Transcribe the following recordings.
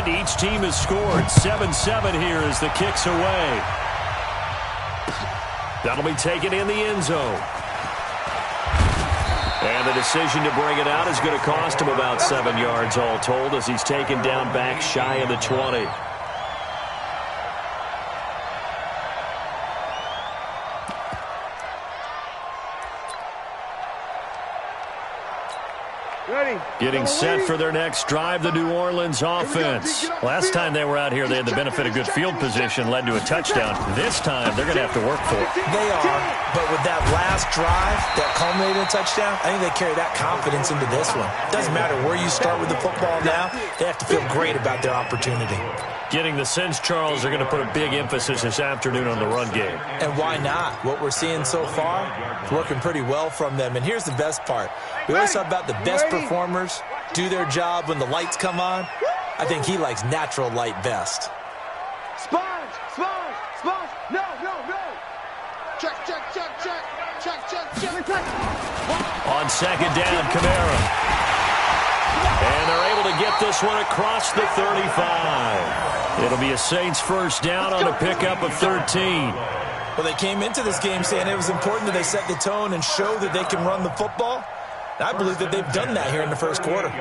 Each team has scored 7-7 here as the kick's away. That'll be taken in the end zone. And the decision to bring it out is going to cost him about 7 yards all told as he's taken down back shy of the 20. Getting set for their next drive, the New Orleans offense. Last time they were out here, they had the benefit of good field position, led to a touchdown. This time, they're going to have to work for it. They are, but with that last drive that culminated in a touchdown, I think they carry that confidence into this one. Doesn't matter where you start with the football now, they have to feel great about their opportunity. Getting the sense, Charles, they're going to put a big emphasis this afternoon on the run game. And why not? What we're seeing so far is working pretty well from them. And here's the best part. We always talk about the best performers do their job when the lights come on. I think he likes natural light best. Sponge! No! Check. On second down, Kamara. And they're able to get this one across the 35. It'll be a Saints first down on a pickup of 13. Well, they came into this game saying it was important that they set the tone and show that they can run the football. And I believe that they've done that here in the first quarter.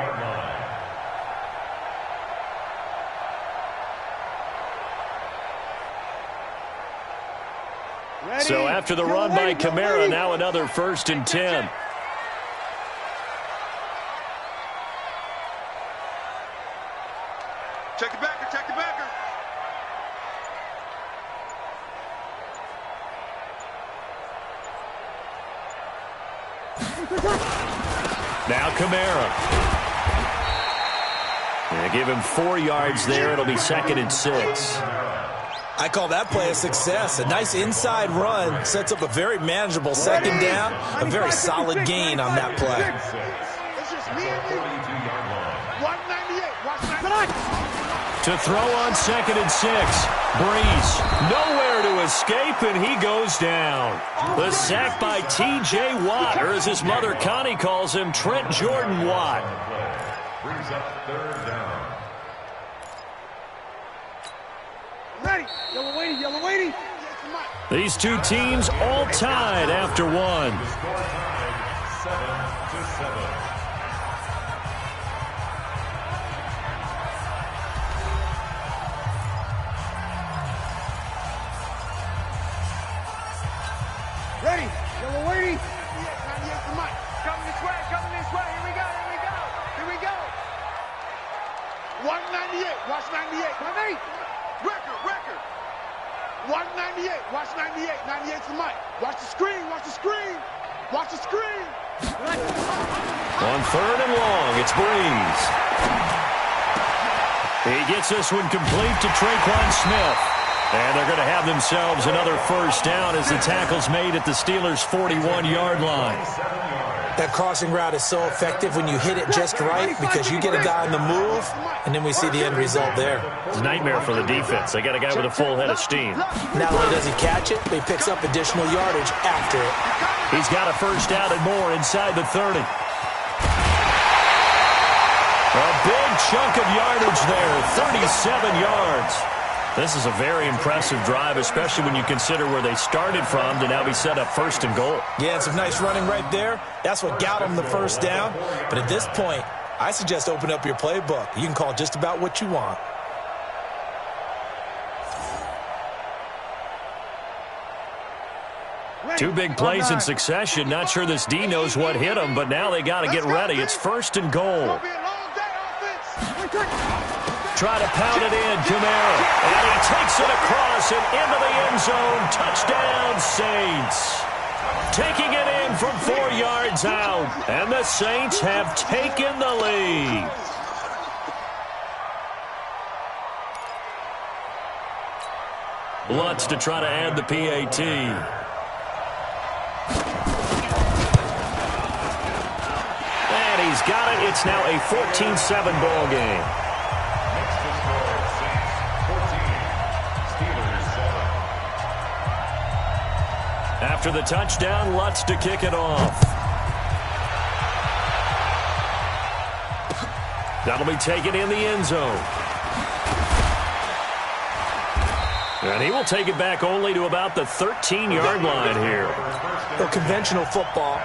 So after the run by Kamara, now another 1st and 10. Check the backer. Now Kamara. They give him 4 yards there. It'll be 2nd and 6. I call that play a success. A nice inside run sets up a very manageable second down. A very solid gain on that play. It's just me and you. 198. Watch that. To throw on 2nd and 6. Breeze nowhere to escape, and he goes down. The sack by T.J. Watt, or as his mother Connie calls him, Trent Jordan Watt. Brings up 3rd down. Ready. Yellow waiting. These two teams all tied after one. 7-7. Ready. Yellow waiting. 98 for Mike. Coming this way. Here we go. 198. Watch 98. 98. Record. 198. Watch 98. 98 for Mike. Watch the screen. On 3rd and long, it's Breeze. He gets this one complete to Traquan Smith. And they're going to have themselves another first down as the tackle's made at the Steelers' 41-yard line. That crossing route is so effective when you hit it just right because you get a guy on the move, and then we see the end result there. It's a nightmare for the defense. They got a guy with a full head of steam. Not only does he catch it, but he picks up additional yardage after it. He's got a first down and more inside the 30. A big chunk of yardage there, 37 yards. This is a very impressive drive, especially when you consider where they started from to now be set up 1st and goal. Yeah, and some nice running right there. That's what got them the first down. But at this point, I suggest open up your playbook. You can call just about what you want. Two big plays in succession. Not sure this D knows what hit him, but now they got to get ready. It's 1st and goal. Try to pound it in, Kamara. And he takes it across and into the end zone. Touchdown, Saints. Taking it in from 4 yards out. And the Saints have taken the lead. Lutz to try to add the PAT. And he's got it. It's now a 14-7 ball game. After the touchdown, Lutz to kick it off. That'll be taken in the end zone. And he will take it back only to about the 13-yard line here. Well, conventional football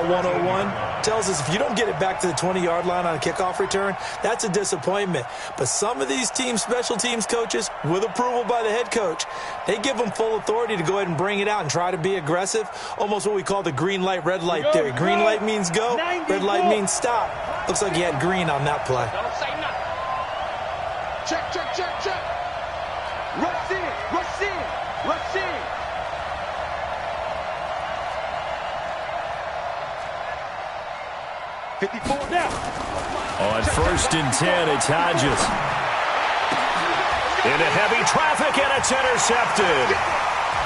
101, tells us if you don't get it back to the 20-yard line on a kickoff return, that's a disappointment. But some of these special teams coaches, with approval by the head coach, they give them full authority to go ahead and bring it out and try to be aggressive, almost what we call the green light, red light theory. Green light means go, red light means stop. Looks like he had green on that play. Check, check, check, check. Rush in, rush in, rush in. $54 now. On 1st and 10, it's Hodges. Into heavy traffic, and it's intercepted.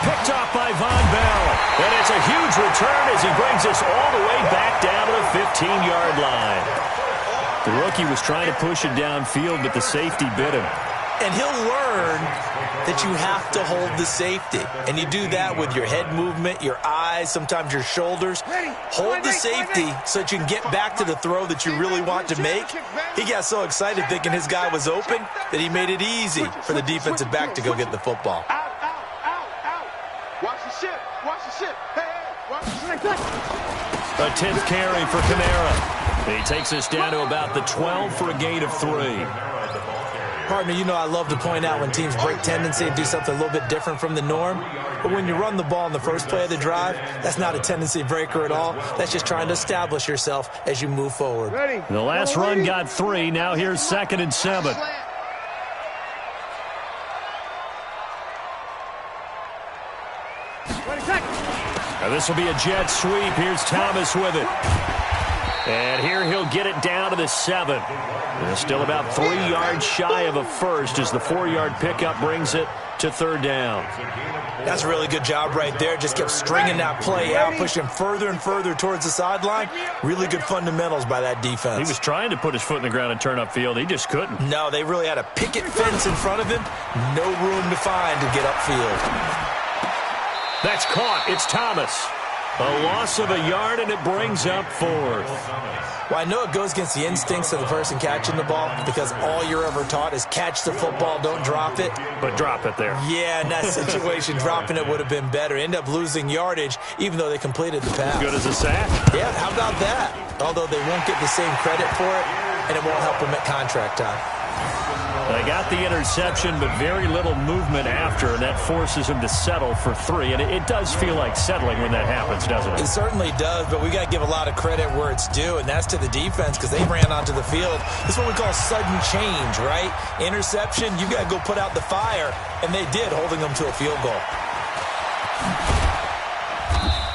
Picked off by Von Bell. And it's a huge return as he brings us all the way back down to the 15-yard line. The rookie was trying to push it downfield, but the safety bit him. And he'll learn that you have to hold the safety. And you do that with your head movement, your eyes, sometimes your shoulders. Hold the safety so that you can get back to the throw that you really want to make. He got so excited thinking his guy was open that he made it easy for the defensive back to go get the football. Out, out, out, out. Watch the ship, watch the ship. Hey, hey, watch the ship. A 10th carry for Kamara. He takes us down to about the 12 for a gain of 3. Partner, you know I love to point out when teams break tendency and do something a little bit different from the norm. But when you run the ball in the first play of the drive, that's not a tendency breaker at all. That's just trying to establish yourself as you move forward. The last run got 3. Now here's 2nd and 7. Now this will be a jet sweep. Here's Thomas with it. And here he'll get it down to the 7. And still about 3 yards shy of a first as the 4-yard pickup brings it to 3rd down. That's a really good job right there. Just kept stringing that play out, pushing further and further towards the sideline. Really good fundamentals by that defense. He was trying to put his foot in the ground and turn upfield. He just couldn't. No, they really had a picket fence in front of him. No room to find to get upfield. That's caught. It's Thomas. A loss of a yard, and it brings up 4th. Well, I know it goes against the instincts of the person catching the ball because all you're ever taught is catch the football, don't drop it. But drop it there. Yeah, in that situation, dropping it would have been better. End up losing yardage, even though they completed the pass. Good as a sack. Yeah, how about that? Although they won't get the same credit for it, and it won't help them at contract time. They got the interception, but very little movement after, and that forces them to settle for 3. And it does feel like settling when that happens, doesn't it? It certainly does, but we got to give a lot of credit where it's due, and that's to the defense because they ran onto the field. This is what we call sudden change, right? Interception, you got to go put out the fire, and they did, holding them to a field goal.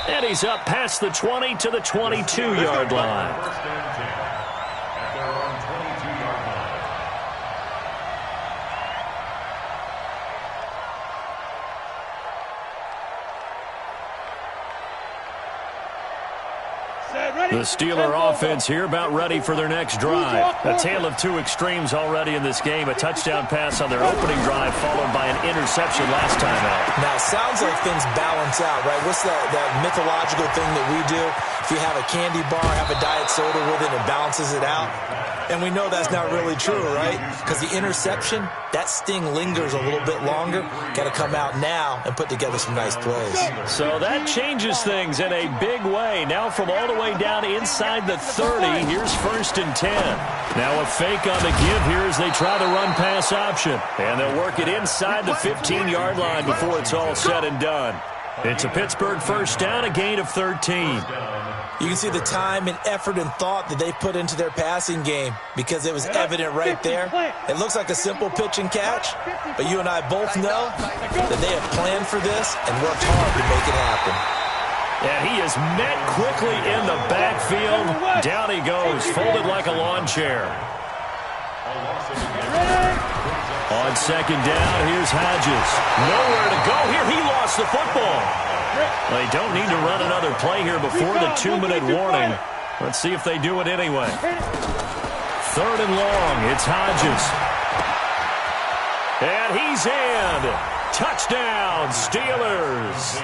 And he's up past the 20 to the 22-yard line. The Steeler offense here about ready for their next drive. A tale of 2 extremes already in this game. A touchdown pass on their opening drive followed by an interception last time out. Now, it sounds like things balance out, right? What's that mythological thing that we do? If you have a candy bar, have a diet soda with it, and balances it out. And we know that's not really true, right? Because the interception, that sting lingers a little bit longer. Got to come out now and put together some nice plays. So that changes things in a big way. Now from all the way down inside the 30, here's 1st and 10. Now a fake on the give here as they try the run-pass option. And they'll work it inside the 15-yard line before it's all said and done. It's a Pittsburgh 1st down, a gain of 13. You can see the time and effort and thought that they put into their passing game because it was evident right there. It looks like a simple pitch and catch, but you and I both know that they have planned for this and worked hard to make it happen. And he is met quickly in the backfield. Down he goes, folded like a lawn chair. On 2nd down, here's Hodges. Nowhere to go here. He lost the football. They don't need to run another play here before the 2-minute warning. Let's see if they do it anyway. 3rd and long. It's Hodges. And he's in. Touchdown, Steelers.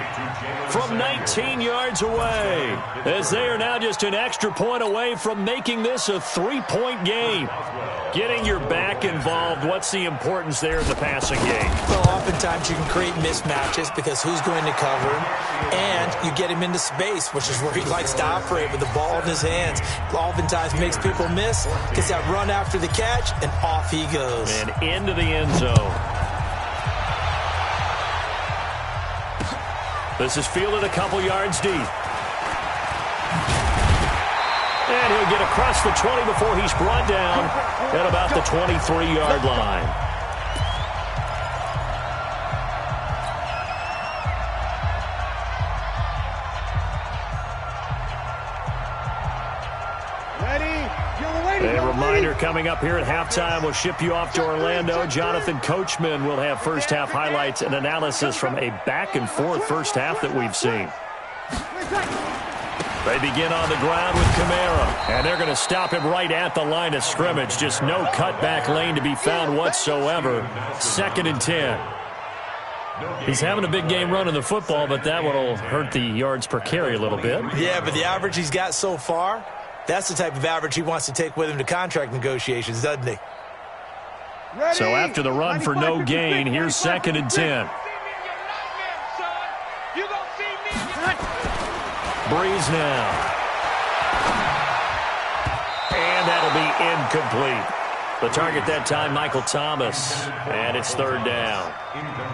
From 19 yards away, as they are now just an extra point away from making this a 3-point game. Getting your back involved, what's the importance there in the passing game? Well, oftentimes you can create mismatches because who's going to cover him, and you get him into space, which is where he likes to operate with the ball in his hands. Oftentimes makes people miss, gets that run after the catch, and off he goes. And into the end zone. This is fielded a couple yards deep. And he'll get across the 20 before he's brought down at about the 23-yard line. A reminder coming up here at halftime. We'll ship you off to Orlando. Jonathan Coachman will have first-half highlights and analysis from a back-and-forth first half that we've seen. They begin on the ground with Kamara, and they're going to stop him right at the line of scrimmage. Just no cutback lane to be found whatsoever. 2nd and 10. He's having a big game running the football, but that one will hurt the yards per carry a little bit. Yeah, but the average he's got so far, that's the type of average he wants to take with him to contract negotiations, doesn't he? So after the run for no gain, here's 2nd and 10. Breeze now. And that'll be incomplete. The target that time, Michael Thomas. And it's 3rd down.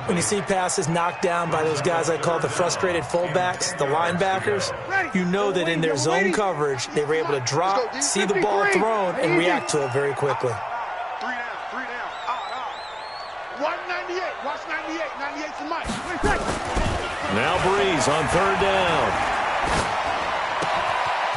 When you see passes knocked down by those guys I call the frustrated fullbacks, the linebackers, you know that in their zone coverage, they were able to drop, see the ball thrown, and react to it very quickly. 3 down. 198. Watch 98. 98's the mic. Now Breeze on 3rd down.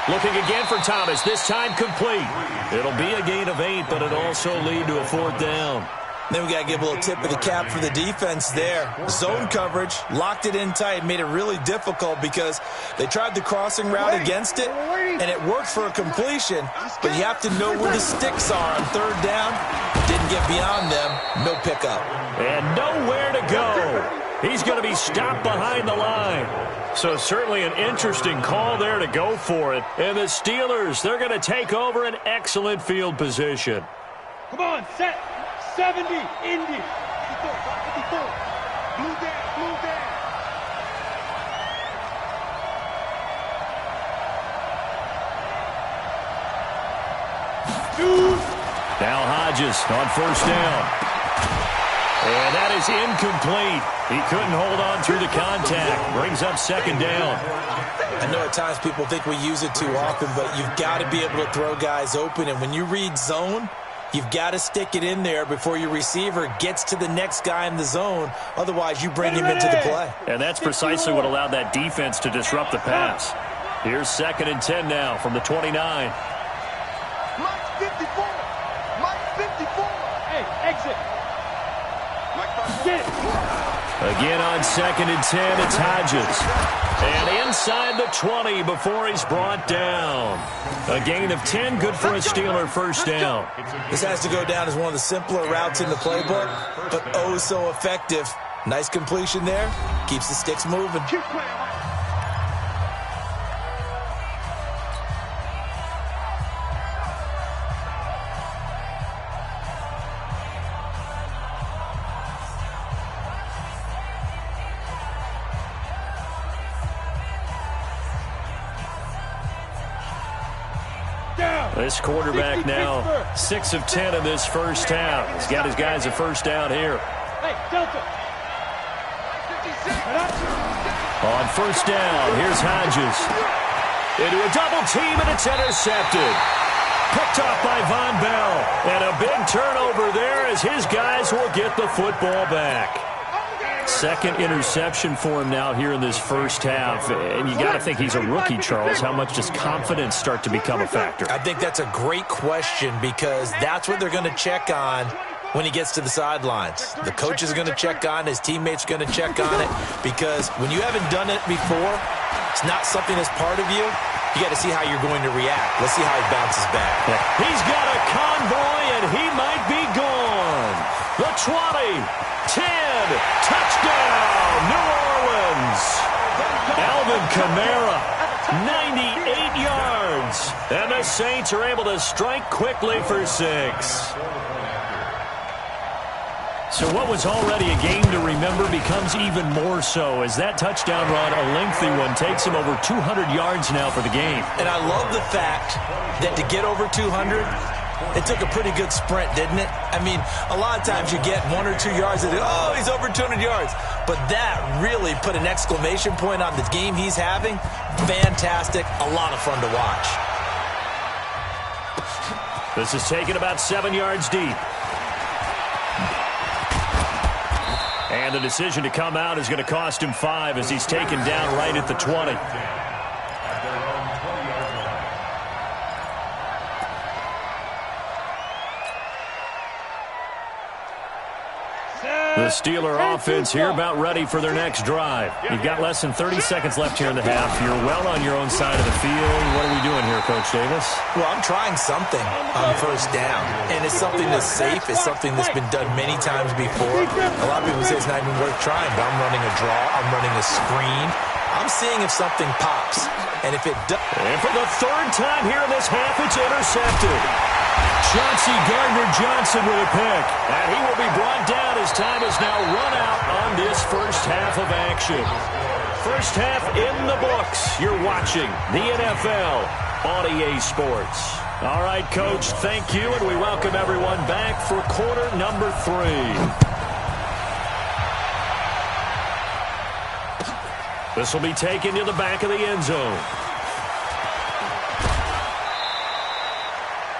Looking again for Thomas, this time complete. It'll be a gain of 8, but it'll also lead to a 4th down. Then we got to give a little tip of the cap for the defense there. Zone coverage, locked it in tight, made it really difficult because they tried the crossing route against it, and it worked for a completion, but you have to know where the sticks are on 3rd down. Didn't get beyond them, no pickup. And nowhere to go. He's going to be stopped behind the line. So certainly an interesting call there to go for it. And the Steelers, they're going to take over an excellent field position. Come on, set. 70, Indy. 54. Blue down. Now Hodges on 1st down. And that is incomplete. He couldn't hold on through the contact. Brings up 2nd down. I know at times people think we use it too often, but you've got to be able to throw guys open. And when you read zone, you've got to stick it in there before your receiver gets to the next guy in the zone. Otherwise, you bring him into the play. And that's precisely what allowed that defense to disrupt the pass. Here's 2nd and 10 now from the 29. Mike 54. Mike 54. Hey, exit. Again on 2nd and 10, it's Hodges. And inside the 20 before he's brought down. A gain of 10, good for a Steeler 1st down. This has to go down as one of the simpler routes in the playbook, but oh so effective. Nice completion there. Keeps the sticks moving. Keep playing. This quarterback now 6 of 10 in this first half. He's got his guys a 1st down here. Hey, Delta. On 1st down, here's Hodges. Into a double team, and it's intercepted. Picked off by Von Bell. And a big turnover there as his guys will get the football back. 2nd interception for him now here in this first half. And you got to think he's a rookie, Charles. How much does confidence start to become a factor? I think that's a great question because that's what they're going to check on when he gets to the sidelines. The coach is going to check on, his teammates are going to check on it because when you haven't done it before, it's not something that's part of you. You got to see how you're going to react. Let's see how he bounces back. He's got a convoy, and he might be gone. The 20, 10. good. Touchdown, New Orleans. Alvin Kamara, 98 yards. And the Saints are able to strike quickly for 6. So what was already a game to remember becomes even more so as that touchdown run, a lengthy one, takes him over 200 yards now for the game. And I love the fact that to get over 200, it took a pretty good sprint, didn't it? I mean, a lot of times you get 1 or 2 yards and, oh, he's over 200 yards. But that really put an exclamation point on the game he's having. Fantastic. A lot of fun to watch. This is taken about 7 yards deep. And the decision to come out is going to cost him 5 as he's taken down right at the 20. The Steeler offense here about ready for their next drive. You've got less than 30 seconds left here in the half. You're well on your own side of the field. What are we doing here, Coach Davis? Well, I'm trying something on first down. And it's something that's safe. It's something that's been done many times before. A lot of people say it's not even worth trying, but I'm running a draw. I'm running a screen. I'm seeing if something pops. And if it does... And for the 3rd time here in this half, it's intercepted. Chauncey Gardner-Johnson with a pick. And he will be brought down as time is now run out on this first half of action. First half in the books. You're watching the NFL on EA Sports. All right, Coach, thank you, and we welcome everyone back for quarter number 3. This will be taken to the back of the end zone.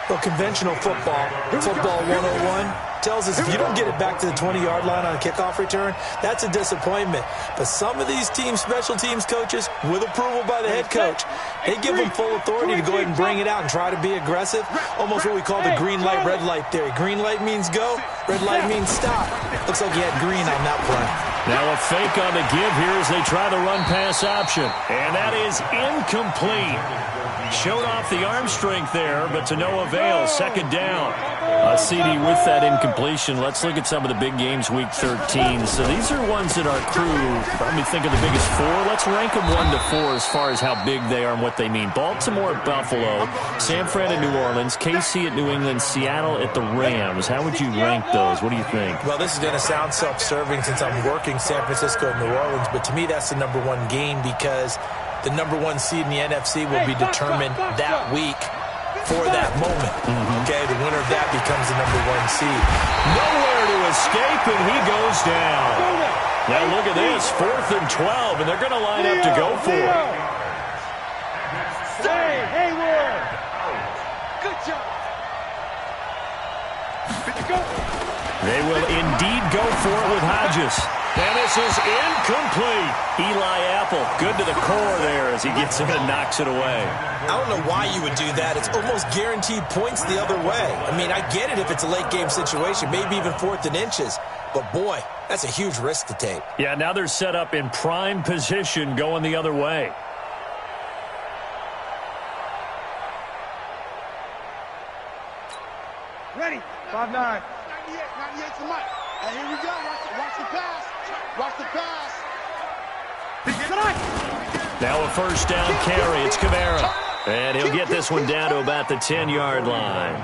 Well, conventional football 101, tells us if you don't get it back to the 20-yard line on a kickoff return, that's a disappointment. But some of these teams, special teams coaches, with approval by the head coach, they give them full authority to go ahead and bring it out and try to be aggressive. Almost what we call the green light, red light theory. Green light means go, red light means stop. Looks like he had green on that play. Now a fake on the give here as they try the run-pass option. And that is incomplete. Showed off the arm strength there, but to no avail. Second down. CD with that incompletion. Let's look at some of the big games week 13. So these are ones that our crew probably think of the biggest 4. Let's rank them 1 to 4 as far as how big they are and what they mean. Baltimore at Buffalo, San Fran at New Orleans, KC at New England, Seattle at the Rams. How would you rank those? What do you think? Well, this is going to sound self-serving since I'm working San Francisco and New Orleans, but to me that's the number 1 game because the number 1 seed in the NFC will be determined that week for that moment. Okay, the winner of that becomes the number 1 seed. Nowhere to escape, and he goes down. Now look at this, 4th and 12, and they're going to line up to go for it. Say, Hayward. Good job. They will indeed go for it with Hodges. And this is incomplete. Eli Apple, good to the core there as he gets in and knocks it away. I don't know why you would do that. It's almost guaranteed points the other way. I mean, I get it if it's a late game situation, maybe even 4th and inches. But, boy, that's a huge risk to take. Yeah, now they're set up in prime position going the other way. Ready. 5-9. 98 to Mike. And here we go. Watch the pass. Watch the pass. Now a first down carry. It's Kamara. And he'll get this one down to about the 10-yard line.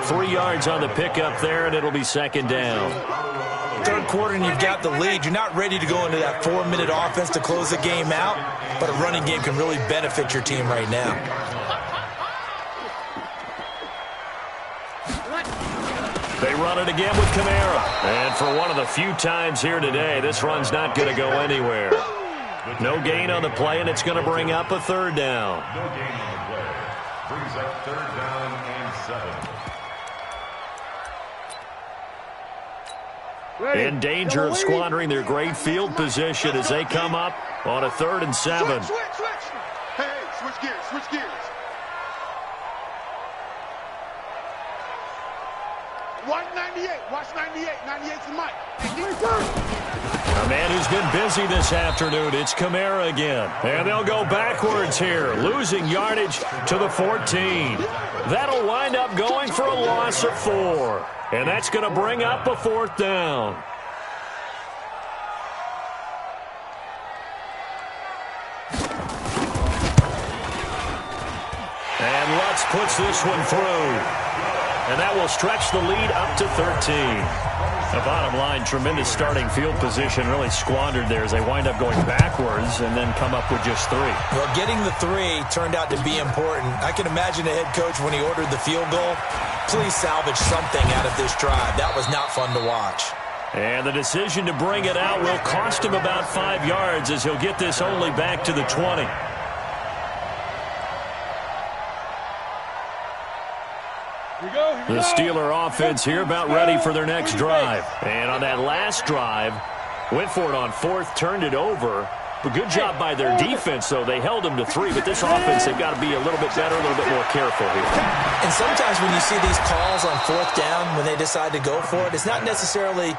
3 yards on the pickup there, and it'll be second down. Third quarter and you've got the lead. You're not ready to go into that 4-minute offense to close the game out, but a running game can really benefit your team right now. They run it again with Kamara. And for one of the few times here today, this run's not going to go anywhere. No gain on the play, and it's going to bring up a 3rd down. No gain on the play. Brings up 3rd down and 7. In danger of squandering their great field position as they come up on a 3rd and 7. Switch. Hey, switch gears. 198. Watch 98. 98's the mic. A man who's been busy this afternoon. It's Kamara again. And they'll go backwards here, losing yardage to the 14. That'll wind up going for a loss of 4. And that's going to bring up a 4th down. Hendricks puts this one through. And that will stretch the lead up to 13. The bottom line, tremendous starting field position, really squandered there as they wind up going backwards and then come up with just 3. Well, getting the 3 turned out to be important. I can imagine the head coach when he ordered the field goal. Please salvage something out of this drive. That was not fun to watch. And the decision to bring it out will cost him about 5 yards as he'll get this only back to the 20. The Steeler offense here about ready for their next drive. And on that last drive, went for it on 4th, turned it over. But good job by their defense, though. They held them to 3, but this offense, they've got to be a little bit better, a little bit more careful here. And sometimes when you see these calls on 4th down, when they decide to go for it, it's not necessarily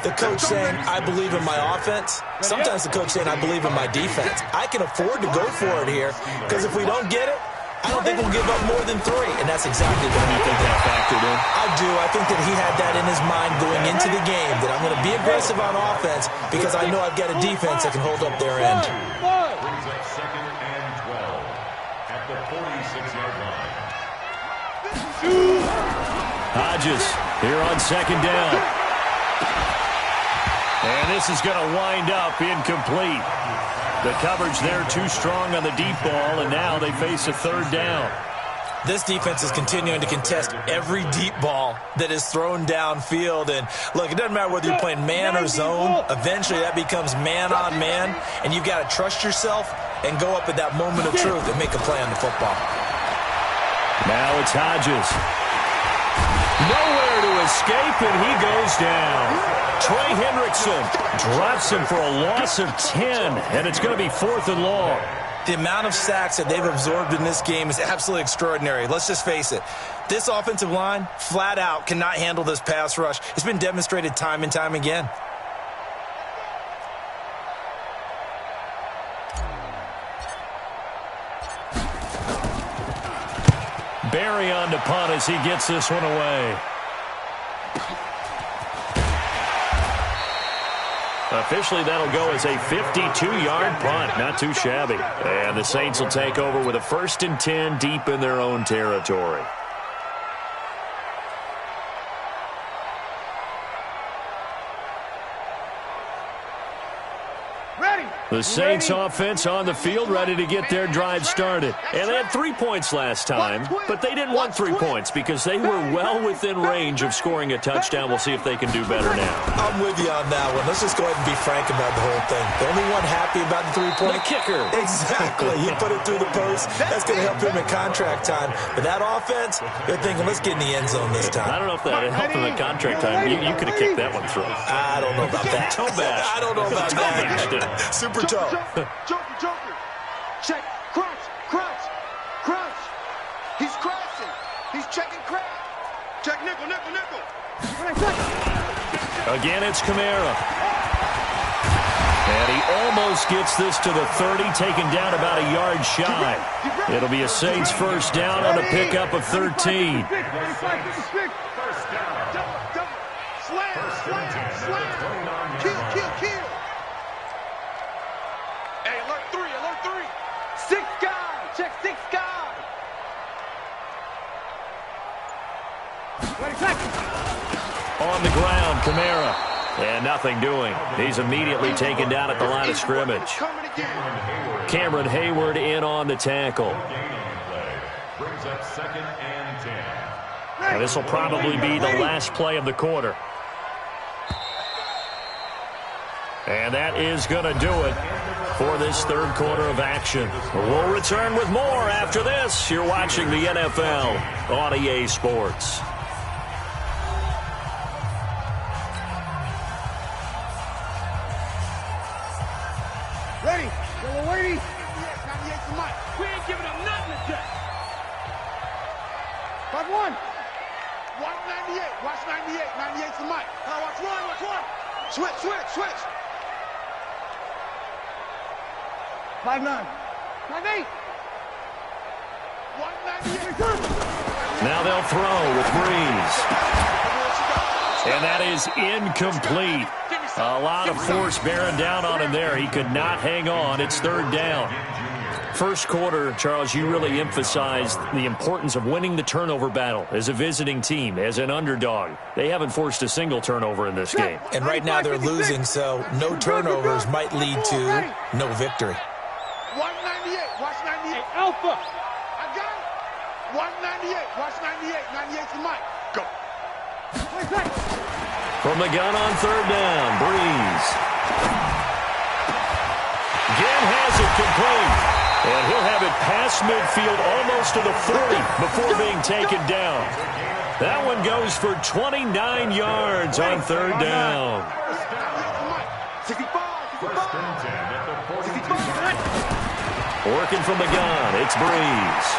the coach saying, I believe in my offense. Sometimes the coach saying, I believe in my defense. I can afford to go for it here, because if we don't get it, I don't think we'll give up more than 3, and that's exactly what you think that factored in. I do. I think that he had that in his mind going into the game, that I'm going to be aggressive on offense because I know I've got a defense that can hold up their end. Brings up 2nd and 12 at the 46-yard line. Hodges here on 2nd down. And this is going to wind up incomplete. The coverage there too strong on the deep ball, and now they face a 3rd down. This defense is continuing to contest every deep ball that is thrown downfield. And, look, it doesn't matter whether you're playing man or zone. Eventually that becomes man-on-man, and you've got to trust yourself and go up at that moment of truth and make a play on the football. Now it's Hodges. Nowhere to escape, and he goes down. Trey Hendrickson drops him for a loss of 10, and it's going to be 4th and long. The amount of sacks that they've absorbed in this game is absolutely extraordinary. Let's just face it. This offensive line, flat out, cannot handle this pass rush. It's been demonstrated time and time again. Barry on to punt as he gets this one away. Officially, that'll go as a 52-yard punt. Not too shabby. And the Saints will take over with a 1st and 10 deep in their own territory. The Saints offense on the field ready to get their drive started. And they had 3 points last time, but they didn't want 3 points because they were well within range of scoring a touchdown. We'll see if they can do better now. I'm with you on that one. Let's just go ahead and be frank about the whole thing. The only one happy about the 3-point? The kicker. Exactly. He put it through the post. That's going to help him in contract time. But that offense, they're thinking, let's get in the end zone this time. I don't know if that helped him in contract time. You could have kicked that one through. I don't know about that. Toe bash. I don't know about that. Super toe. Joker. Check. Crunch. He's crashing. He's checking crash. Check nickel. Again, it's Kamara. And he almost gets this to the 30, taken down about a yard shy. It'll be a Saints 1st down on a pickup of 13. Slam. Kill. Hey, alert 3. 6 guys. Check 6 guys. On the ground, Kamara. And nothing doing. He's immediately taken down at the line of scrimmage. Cameron Hayward in on the tackle. Brings up 2nd and 10. And this will probably be the last play of the quarter. And that is going to do it for this 3rd quarter of action. We'll return with more after this. You're watching the NFL on EA Sports. Ready. Yellow lady. 98 for Mike. We ain't giving him nothing today. 5-1. Watch 98. Watch 98. 98 for Mike. Now watch one. Switch. 5-9. 5-8. 198. Now they'll throw with Breeze. And that is incomplete. A lot of force bearing down on him there. He could not hang on. It's 3rd down. First quarter, Charles, you really emphasized the importance of winning the turnover battle as a visiting team, as an underdog. They haven't forced a single turnover in this game. And right now they're losing, so no turnovers might lead to no victory. 198, watch 98. Hey, Alpha. I got it. 198, watch 98. 98's the mic. Go. From the gun on third down, Breeze. Again has it complete. And he'll have it past midfield almost to the 40 before being taken down. That one goes for 29 yards on third down. Working from the gun, it's Breeze.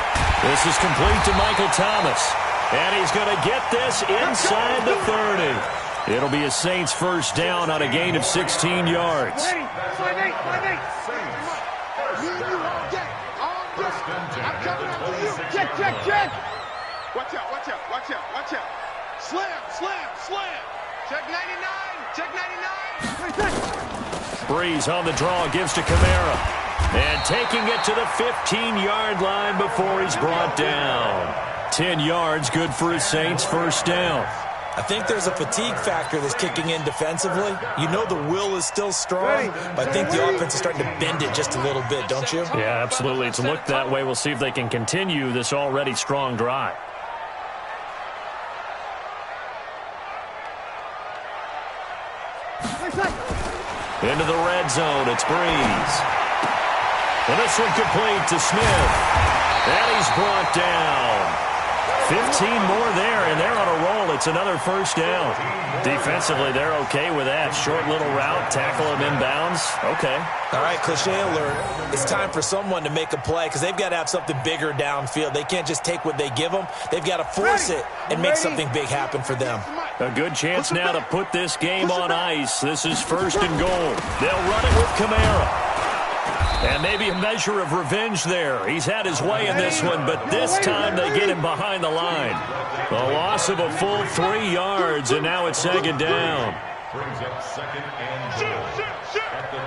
This is complete to Michael Thomas. And he's going to get this inside the 30. It'll be a Saints first down on a gain of 16 yards. Check. Watch out. Slam. Check 99. Breeze on the draw, gives to Kamara. And taking it to the 15-yard line before he's brought down. 10 yards, good for his Saints first down. I think there's a fatigue factor that's kicking in defensively. You know the will is still strong, but I think the offense is starting to bend it just a little bit, don't you? Yeah, absolutely. It's looked that way. We'll see if they can continue this already strong drive. Into the red zone, it's Breeze. And this one complete to Smith. And he's brought down. 15 more there, and they're on a roll. It's another first down. Defensively, they're okay with that. Short little route, tackle him inbounds. Okay. All right, cliche alert. It's time for someone to make a play because they've got to have something bigger downfield. They can't just take what they give them. They've got to force it and make something big happen for them. A good chance now to put this game on ice. This is first and goal. They'll run it with Kamara. And maybe a measure of revenge there. He's had his way in this one, but this time they get him behind the line. A loss of a full 3 yards, and now it's second down. Brings up second and goal at the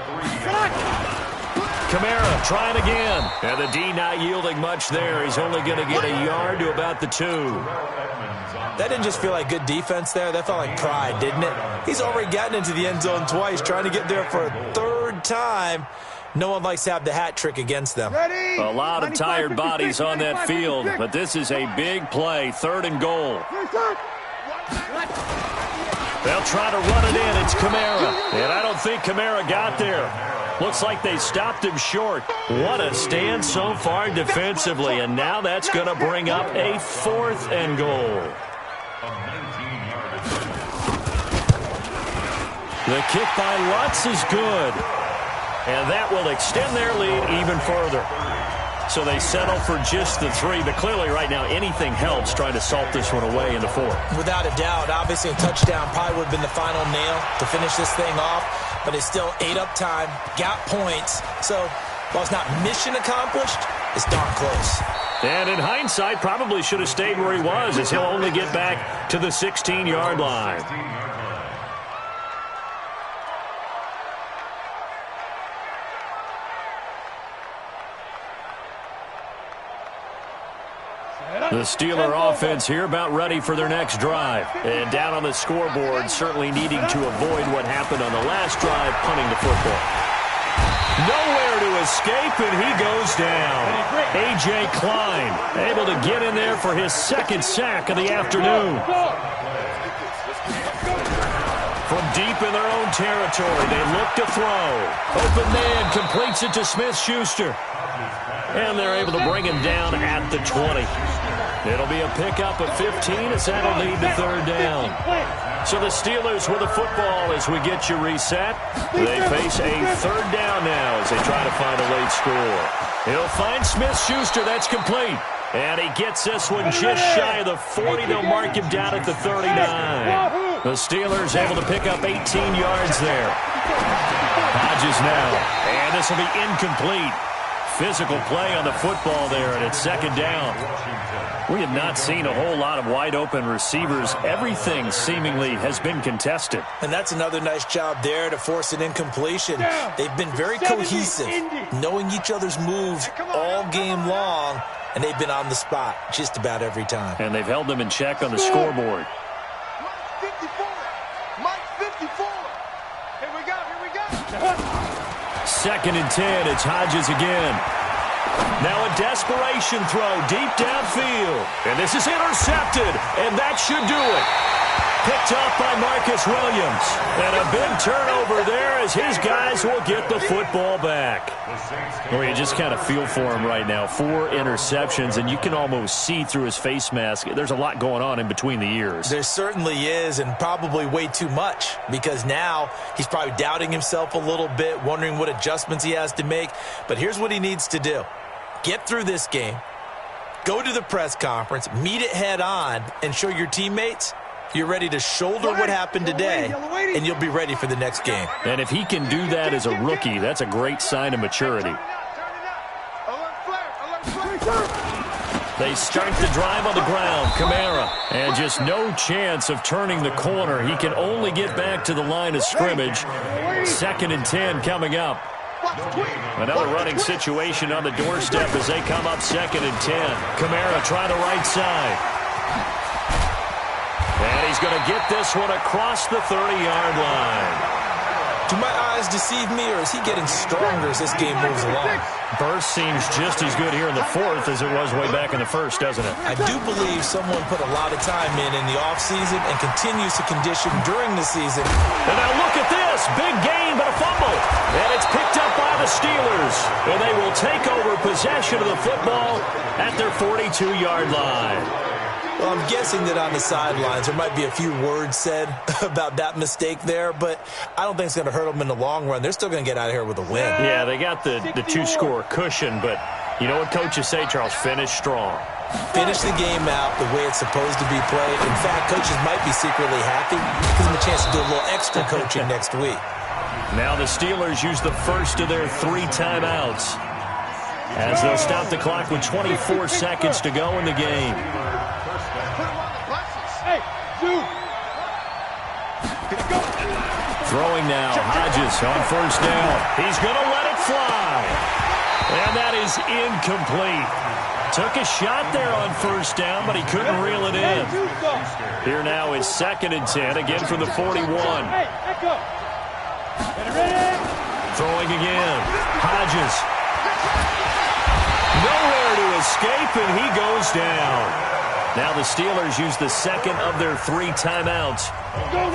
3. Kamara trying again. And the D not yielding much there. He's only going to get a yard to about the 2. That didn't just feel like good defense there. That felt like pride, didn't it? He's already gotten into the end zone twice, trying to get there for a third time. No one likes to have the hat trick against them. A lot of tired bodies on that field, but this is a big play, third and goal. They'll try to run it in. It's Kamara, and I don't think Kamara got there. Looks like they stopped him short. What a stand so far defensively, and now that's going to bring up a 4th and goal. The kick by Lutz is good. And that will extend their lead even further. So they settle for just the 3. But clearly right now anything helps trying to salt this one away in the 4th. Without a doubt, obviously a touchdown probably would have been the final nail to finish this thing off. But it's still ate up time, got points. So while it's not mission accomplished, it's darn close. And in hindsight, probably should have stayed where he was, as he'll only get back to the 16-yard line. The Steeler offense here about ready for their next drive. And down on the scoreboard, certainly needing to avoid what happened on the last drive, punting the football. Nowhere to escape, and he goes down. A.J. Klein able to get in there for his 2nd sack of the afternoon. From deep in their own territory, they look to throw. Open man completes it to Smith-Schuster. And they're able to bring him down at the 20. It'll be a pickup of 15 as that'll lead to third down. So the Steelers with the football as we get you reset. They face a third down now as they try to find a late score. He'll find Smith-Schuster. That's complete. And he gets this one just shy of the 40. They'll mark him down at the 39. The Steelers able to pick up 18 yards there. Hodges now. And this will be incomplete. physical play on the football there, and it's second down. We have not seen a whole lot of wide-open receivers. Everything seemingly has been contested. And that's another nice job there to force an incompletion. They've been very cohesive, knowing each other's moves all game long, and they've been on the spot just about every time. And they've held them in check on the scoreboard. Mike 54. Mike 54. Here we go. Second and 10. It's Hodges again. Now a desperation throw deep downfield. And this is intercepted, and that should do it. Picked up by Marcus Williams. And a big turnover there as his guys will get the football back. Well, you just kind of feel for him right now. 4 interceptions, and you can almost see through his face mask. There's a lot going on in between the ears. There certainly is, and probably way too much, because now he's probably doubting himself a little bit, wondering what adjustments he has to make. But here's what he needs to do. Get through this game, go to the press conference, meet it head on, and show your teammates you're ready to shoulder what happened today, and you'll be ready for the next game. And if he can do that as a rookie, that's a great sign of maturity. They start the drive on the ground. Kamara, and just no chance of turning the corner. He can only get back to the line of scrimmage. Second and 10 coming up. Another running situation on the doorstep as they come up second and 10. Kamara trying the right side. And he's going to get this one across the 30-yard line. Do my eyes deceive me, or is he getting stronger as this game moves along? Burst seems just as good here in the fourth as it was way back in the first, doesn't it? I do believe someone put a lot of time in the offseason and continues to condition during the season. And now look at this. Big gain, but a fumble. And it's picked up by the Steelers. And they will take over possession of the football at their 42-yard line. Well, I'm guessing that on the sidelines there might be a few words said about that mistake there, but I don't think it's going to hurt them in the long run. They're still going to get out of here with a win. Yeah, they got the 2-score cushion, but you know what coaches say, Charles? Finish strong. Finish the game out the way it's supposed to be played. In fact, coaches might be secretly happy. Gives them a chance to do a little extra coaching next week. Now the Steelers use the first of their 3 timeouts as they'll stop the clock with 24 seconds to go in the game. Throwing now, Hodges on first down. He's going to let it fly. And that is incomplete. Took a shot there on first down, but he couldn't reel it in. Here now is second and 10, again from the 41. Throwing again. Hodges. Nowhere to escape, and he goes down. Now the Steelers use the second of their 3 timeouts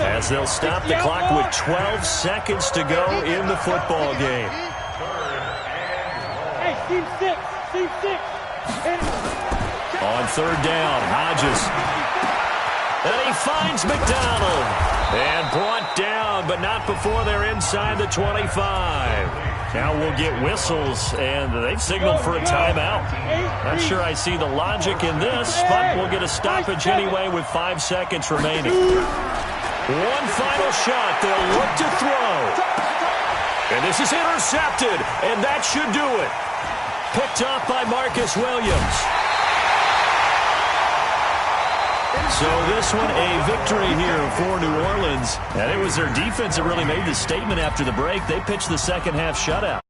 as they'll stop the clock with 12 seconds to go in the football game. Hey, team 6. On third down, Hodges. And he finds McDonald. And brought down, but not before they're inside the 25. Now we'll get whistles, and they've signaled for a timeout. Not sure I see the logic in this, but we'll get a stoppage anyway with 5 seconds remaining. One final shot. They'll look to throw. And this is intercepted, and that should do it. Picked up by Marcus Williams. So this one a victory here for New Orleans. And it was their defense that really made the statement after the break. They pitched the second half shutout.